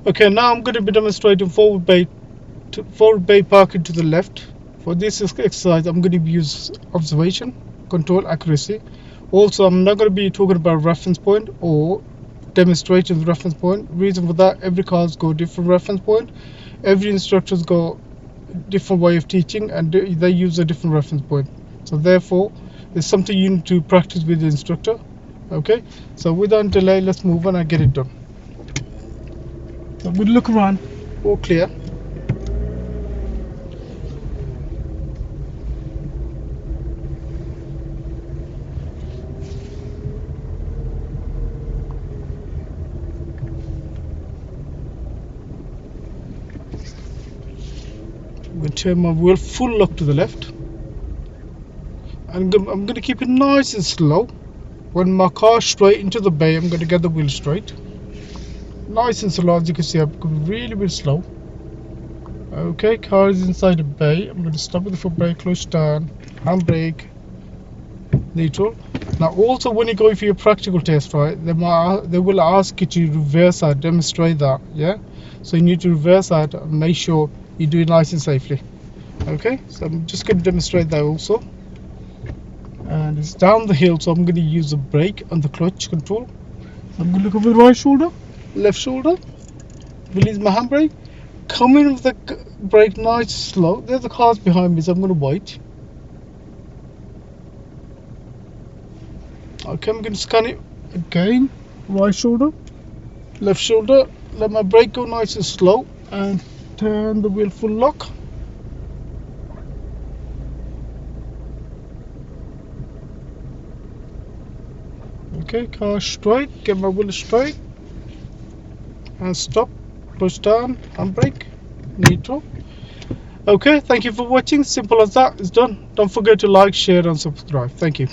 Okay, now I'm going to be demonstrating forward bay parking to the left. For this exercise, I'm going to use observation, control, accuracy. Also, I'm not going to be talking about reference point or demonstrating the reference point. Reason for that, every car's got different reference point. Every instructor's got different way of teaching, and they use a different reference point. So therefore, it's something you need to practice with the instructor. Okay, so without delay, let's move on and get it done. So we look around, all clear. I'm going to turn my wheel full lock to the left. And I'm going to keep it nice and slow. When my car's straight into the bay, I'm going to get the wheel straight. Nice and slow, as you can see, I'm going really slow. Okay, car is inside the bay. I'm going to stop with the foot brake, clutch down, handbrake, neutral. Now also when you go for your practical test, right, they will ask you to reverse out, demonstrate that, yeah? So you need to reverse out and make sure you do it nice and safely. Okay, so I'm just going to demonstrate that also. And it's down the hill, so I'm going to use the brake and the clutch control. So I'm going to look over the right shoulder, left shoulder, release my handbrake, come in with the brake nice and slow. There's the cars behind me, so I'm going to wait. Okay, I'm going to scan it again. Right shoulder, left shoulder, let my brake go nice and slow, and turn the wheel full lock. Okay, car straight, get my wheel straight, and stop, push down, handbrake, neutral. Okay, thank you for watching. Simple as that, it's done. Don't forget to like, share and subscribe. Thank you.